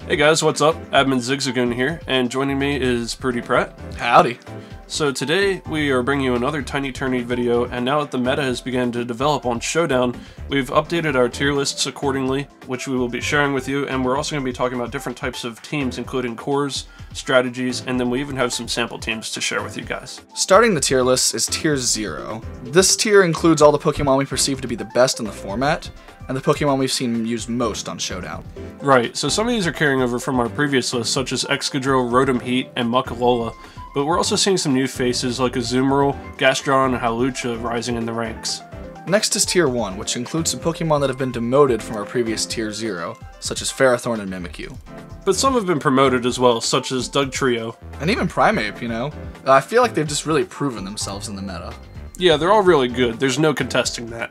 Hey guys, what's up? Admin Zigzagoon here, and joining me is Prudy Pratt. Howdy. So today we are bringing you another Tiny Tourney video, and now that the meta has begun to develop on Showdown, we've updated our tier lists accordingly, which we will be sharing with you, and we're also going to be talking about different types of teams, including cores, strategies, and then we even have some sample teams to share with you guys. Starting the tier list is Tier 0. This tier includes all the Pokemon we perceive to be the best in the format, and the Pokemon we've seen used most on Showdown. Right, so some of these are carrying over from our previous list, such as Excadrill, Rotom Heat, and Muckalola, but we're also seeing some new faces like Azumarill, Gastrodon, and Hawlucha rising in the ranks. Next is Tier 1, which includes some Pokemon that have been demoted from our previous Tier 0, such as Ferrothorn and Mimikyu. But some have been promoted as well, such as Dugtrio. And even Primeape, you know? I feel like they've just really proven themselves in the meta. Yeah, they're all really good, there's no contesting that.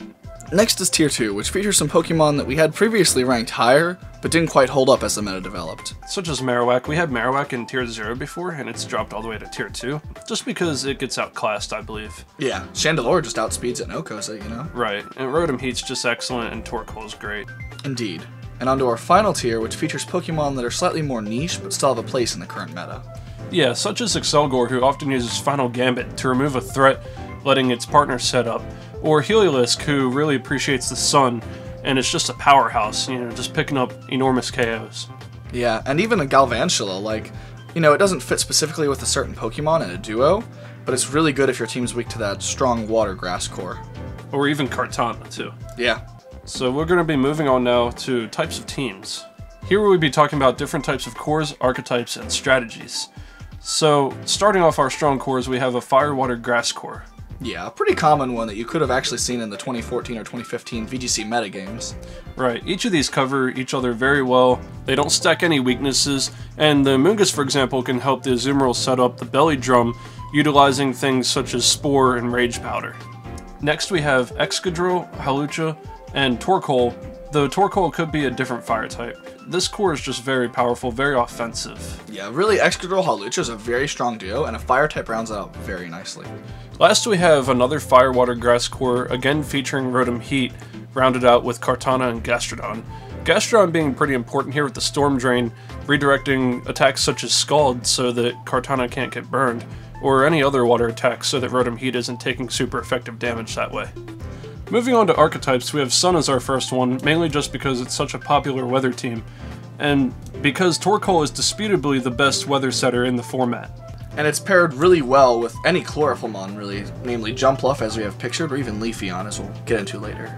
Next is Tier 2, which features some Pokemon that we had previously ranked higher, but didn't quite hold up as the meta developed. Such as Marowak. We had Marowak in Tier 0 before, and it's dropped all the way to Tier 2, just because it gets outclassed, I believe. Yeah, Chandelure just outspeeds it and Okos it, you know? Right, and Rotom Heat's just excellent, and Torkoal's great. Indeed. And onto our final tier, which features Pokemon that are slightly more niche, but still have a place in the current meta. Yeah, such as Excelgor, who often uses Final Gambit to remove a threat, letting its partner set up, or Heliolisk, who really appreciates the sun, and it's just a powerhouse, you know, just picking up enormous KOs. Yeah, and even a Galvantula, like, you know, it doesn't fit specifically with a certain Pokemon in a duo, but it's really good if your team's weak to that strong water grass core. Or even Kartana, too. Yeah. So we're going to be moving on now to types of teams. Here we'll be talking about different types of cores, archetypes, and strategies. So, starting off our strong cores, we have a Fire, Water, Grass core. Yeah, a pretty common one that you could have actually seen in the 2014 or 2015 VGC metagames. Right, each of these cover each other very well, they don't stack any weaknesses, and the Mungus, for example, can help the Azumarill set up the Belly Drum, utilizing things such as Spore and Rage Powder. Next we have Excadrill, Hawlucha, and Torkoal, though Torkoal could be a different fire type. This core is just very powerful, very offensive. Yeah, really, Excadrill Hawlucha is a very strong duo, and a fire type rounds it out very nicely. Last we have another Fire, Water, Grass core, again featuring Rotom Heat, rounded out with Kartana and Gastrodon. Gastrodon being pretty important here with the Storm Drain, redirecting attacks such as Scald so that Kartana can't get burned, or any other water attacks so that Rotom Heat isn't taking super effective damage that way. Moving on to archetypes, we have Sun as our first one, mainly just because it's such a popular weather team, and because Torkoal is disputably the best weather setter in the format. And it's paired really well with any Chlorophyllmon, really, namely Jumpluff, as we have pictured, or even Leafeon, as we'll get into later.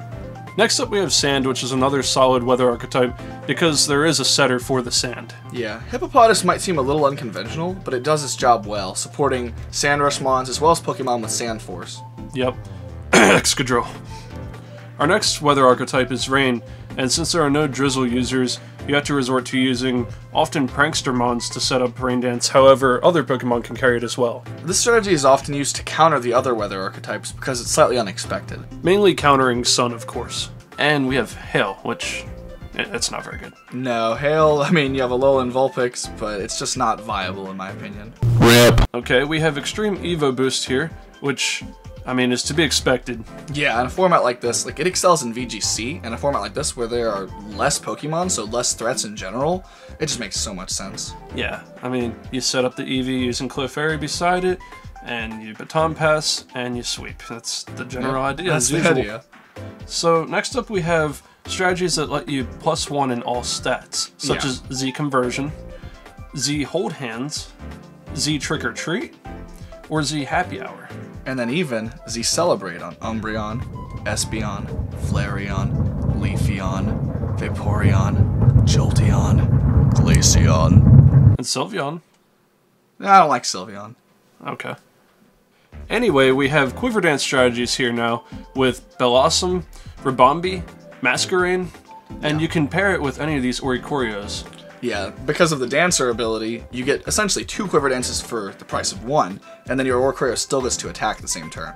Next up we have Sand, which is another solid weather archetype, because there is a setter for the sand. Yeah, Hippopotas might seem a little unconventional, but it does its job well, supporting Sand Rushmons as well as Pokemon with Sand Force. Yep. Excadrill. Our next weather archetype is Rain, and since there are no Drizzle users, you have to resort to using often Prankstermons to set up Rain Dance, however, other Pokemon can carry it as well. This strategy is often used to counter the other weather archetypes because it's slightly unexpected. Mainly countering Sun, of course. And we have Hail, which, it's not very good. No, Hail, I mean, you have Alolan Vulpix, but it's just not viable in my opinion. RIP! Okay, we have Extreme Evo Boost here, which, I mean, is to be expected. Yeah, in a format like this, like, it excels in VGC, in a format like this where there are less Pokemon, so less threats in general, it just makes so much sense. Yeah, I mean, you set up the EV using Clefairy beside it, and you Baton Pass, and you sweep. That's the general idea, That's as usual. the idea. So, next up we have strategies that let you +1 in all stats, such as Z Conversion, Z Hold Hands, Z Trick or Treat, or Z Happy Hour. And then even Z Celebrate on Umbreon, Espeon, Flareon, Leafeon, Vaporeon, Jolteon, Glaceon. And Sylveon. I don't like Sylveon. Okay. Anyway, we have Quiver Dance strategies here now with Bellossom, Ribombee, Masquerain, and you can pair it with any of these Oricorios. Yeah, because of the Dancer ability, you get essentially 2 Quiver Dances for the price of 1, and then your Oricorio still gets to attack the same turn.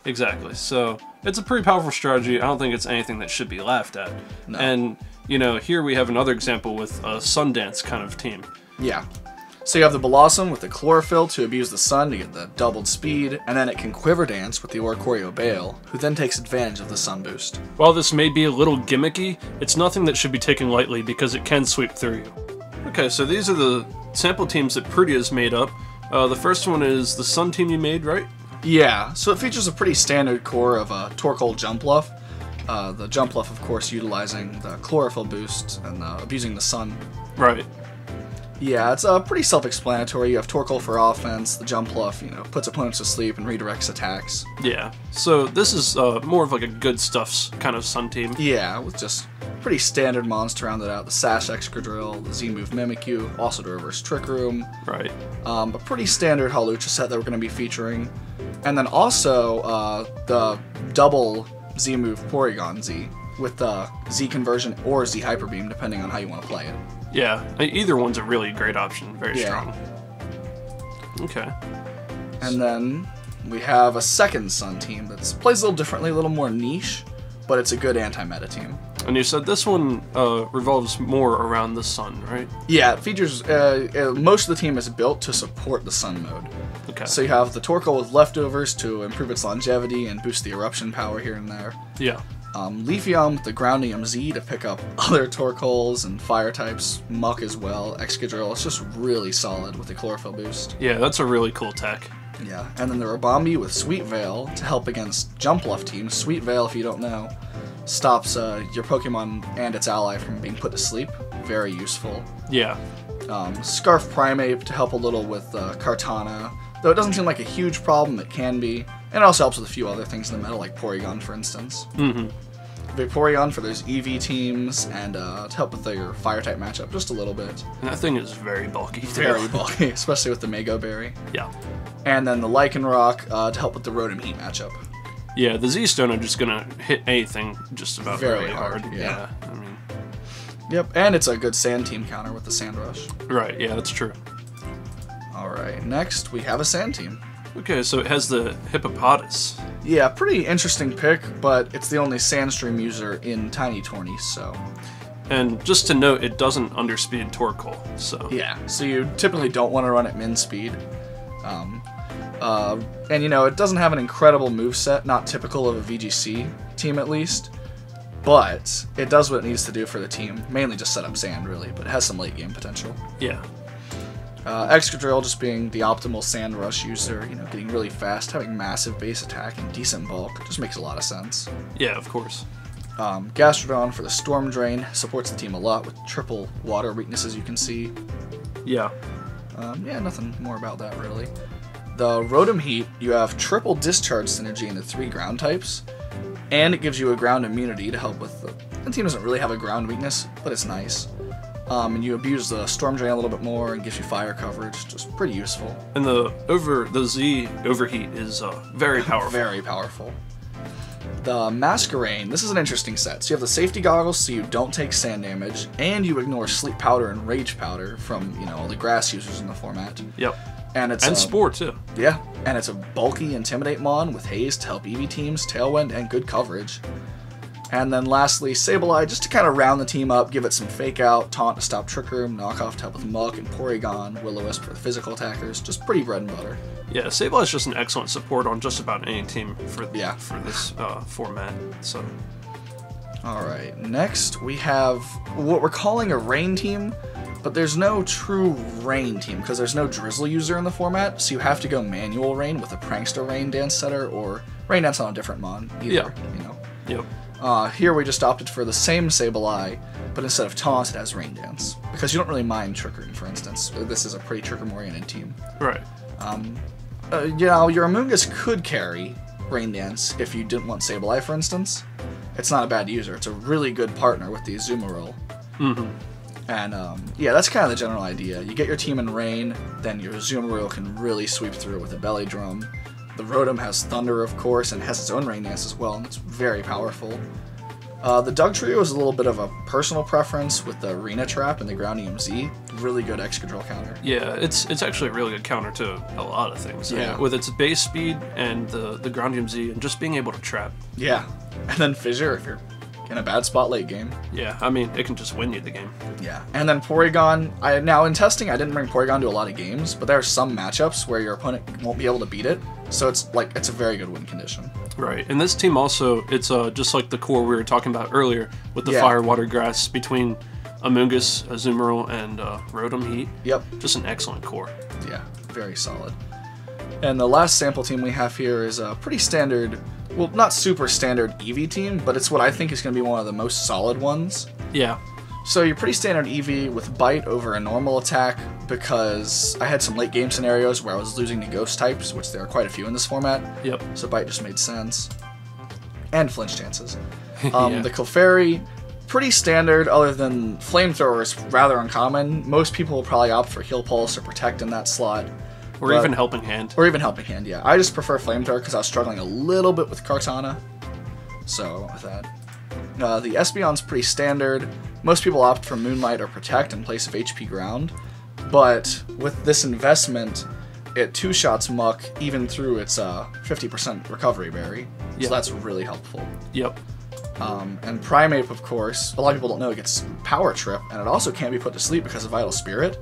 Exactly, so it's a pretty powerful strategy. I don't think it's anything that should be laughed at. No. And, you know, here we have another example with a Sundance kind of team. Yeah. So you have the Blossom with the Chlorophyll to abuse the sun to get the doubled speed, and then it can Quiver Dance with the Oricorio Bale, who then takes advantage of the sun boost. While this may be a little gimmicky, it's nothing that should be taken lightly because it can sweep through you. Okay, so these are the sample teams that Prudia's made up. The first one is the Sun team you made, right? Yeah, so it features a pretty standard core of Torkoal Jumpluff. The Jumpluff, of course, utilizing the chlorophyll boost and abusing the sun. Right. Yeah, it's pretty self-explanatory. You have Torkoal for offense, the Jumpluff, puts opponents to sleep and redirects attacks. Yeah, so this is more of like a good stuffs kind of Sun team. Yeah, with just pretty standard mons to round it out. The Sash Excadrill, the Z-Move Mimikyu, also to reverse Trick Room. Right. A pretty standard Hawlucha set that we're going to be featuring. And then also the double Z-Move Porygon Z with the Z Conversion or Z Hyper Beam, depending on how you want to play it. Yeah, either one's a really great option. Very strong. Okay. And then we have a second Sun team that plays a little differently, a little more niche, but it's a good anti-meta team. And you said this one revolves more around the Sun, right? Yeah, it features, most of the team is built to support the Sun mode. Okay. So you have the Torkoal with leftovers to improve its longevity and boost the eruption power here and there. Yeah. Leafeon with the Groundium Z to pick up other Torkoals and fire types, Muck as well, Excadrill. It's just really solid with the chlorophyll boost. Yeah, that's a really cool tech. Yeah, and then the Rabombi with Sweet Veil to help against Jumpluff teams. Sweet Veil, if you don't know, stops your Pokemon and its ally from being put to sleep. Very useful. Yeah. Scarf Primeape to help a little with Kartana, though it doesn't seem like a huge problem, it can be. And it also helps with a few other things in the meta, like Porygon, for instance. Mm-hmm. Vaporeon for those EV teams, and to help with your Fire-type matchup just a little bit. And that thing is very bulky. Very bulky, especially with the Mego Berry. Yeah. And then the Lycanroc to help with the Rotom Heat matchup. Yeah, the Z-Stone are just going to hit anything just about Very really hard, hard. yeah. I mean... Yep, and it's a good Sand team counter with the Sand Rush. Right, yeah, that's true. Alright, next we have a Sand team. Okay, so it has the Hippopotas. Yeah, pretty interesting pick, but it's the only Sandstream user in Tiny Tourney, so... And just to note, it doesn't underspeed Torkoal, so... Yeah, so you typically don't want to run at min speed. And it doesn't have an incredible moveset, not typical of a VGC team at least, but it does what it needs to do for the team. Mainly just set up Sand, really, but it has some late game potential. Yeah. Excadrill just being the optimal Sand Rush user, getting really fast, having massive base attack and decent bulk, just makes a lot of sense. Yeah, of course. Gastrodon for the Storm Drain, supports the team a lot with triple water weaknesses you can see. Yeah. Yeah, nothing more about that really. The Rotom Heat, you have triple discharge synergy into 3 ground types, and it gives you a ground immunity to help with the team doesn't really have a ground weakness, but it's nice. And you abuse the Storm Drain a little bit more and gives you fire coverage, just pretty useful. And the Z Overheat is very powerful. Very powerful. The Masquerain, this is an interesting set. So you have the safety goggles so you don't take sand damage, and you ignore Sleep Powder and Rage Powder from, all the grass users in the format. Yep. And Spore too. Yeah, and it's a bulky Intimidate Mon with Haze to help EV teams, Tailwind, and good coverage. And then lastly, Sableye, just to kind of round the team up, give it some Fake Out, Taunt to stop Trick Room, Knockoff to help with Muck, and Porygon, Will-O-Wisp for the physical attackers, just pretty bread and butter. Yeah, Sableye is just an excellent support on just about any team for this format. So. Alright, next we have what we're calling a Rain team, but there's no true Rain team because there's no Drizzle user in the format, so you have to go manual Rain with a Prankster Rain Dance setter or Rain Dance on a different mon, either, Yep. Here we just opted for the same Sableye, but instead of Taunt, it has Rain Dance. Because you don't really mind Trick Room, for instance. This is a pretty Trick Room-oriented team. Right. Your Amoonguss could carry Rain Dance if you didn't want Sableye, for instance. It's not a bad user. It's a really good partner with the Azumarill. Mm-hmm. And, yeah, that's kind of the general idea. You get your team in Rain, then your Azumarill can really sweep through with a Belly Drum. The Rotom has Thunder, of course, and has its own Rain Dance as well, and it's very powerful. The Dugtrio is a little bit of a personal preference with the Arena Trap and the Groundium Z. Really good Excadrill counter. Yeah, it's actually a really good counter to a lot of things. Yeah. With its base speed and the Groundium Z and just being able to trap. Yeah. And then Fissure if you're in a bad spot late game. Yeah, I mean, it can just win you the game. Yeah. And then Porygon, now in testing, I didn't bring Porygon to a lot of games, but there are some matchups where your opponent won't be able to beat it. So it's a very good win condition. Right, and this team also, it's just like the core we were talking about earlier with the fire, water, grass between Amoonguss, Azumarill, and Rotom Heat. Yep. Just an excellent core. Yeah, very solid. And the last sample team we have here is a pretty standard, well, not super standard Eevee team, but it's what I think is going to be one of the most solid ones. Yeah. So your pretty standard Eevee with Bite over a normal attack, because I had some late game scenarios where I was losing to ghost types, which there are quite a few in this format. Yep. So Bite just made sense. And flinch chances. Yeah. The Clefairy, pretty standard, other than Flamethrower is rather uncommon. Most people will probably opt for Heal Pulse or Protect in that slot. Or even Helping Hand. Or even Helping Hand, yeah. I just prefer Flamethrower because I was struggling a little bit with Kartana. So, with that. The Espeon's pretty standard. Most people opt for Moonlight or Protect in place of HP Ground. But with this investment, it two-shots Muck even through its 50% Recovery Berry. So Yep. that's really helpful. Yep. And Primeape, of course, a lot of people don't know it gets Power Trip, and it also can't be put to sleep because of Vital Spirit.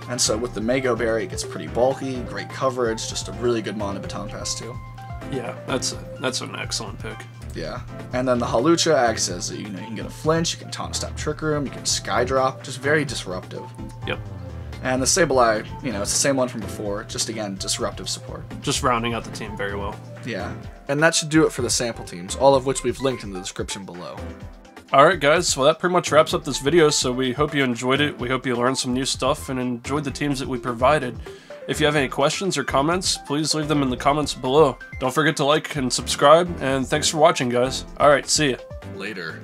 And so with the Mego Berry, it gets pretty bulky, great coverage, just a really good Mon and Baton Pass too. Yeah, that's an excellent pick. Yeah. And then the Hawlucha acts as, you can get a flinch, you can Taunt Step Trick Room, you can Sky Drop, just very disruptive. Yep. And the Sableye, it's the same one from before, just again, disruptive support. Just rounding out the team very well. Yeah. And that should do it for the sample teams, all of which we've linked in the description below. Alright guys, well that pretty much wraps up this video, so we hope you enjoyed it, we hope you learned some new stuff, and enjoyed the teams that we provided. If you have any questions or comments, please leave them in the comments below. Don't forget to like and subscribe, and thanks for watching guys. Alright, see ya. Later.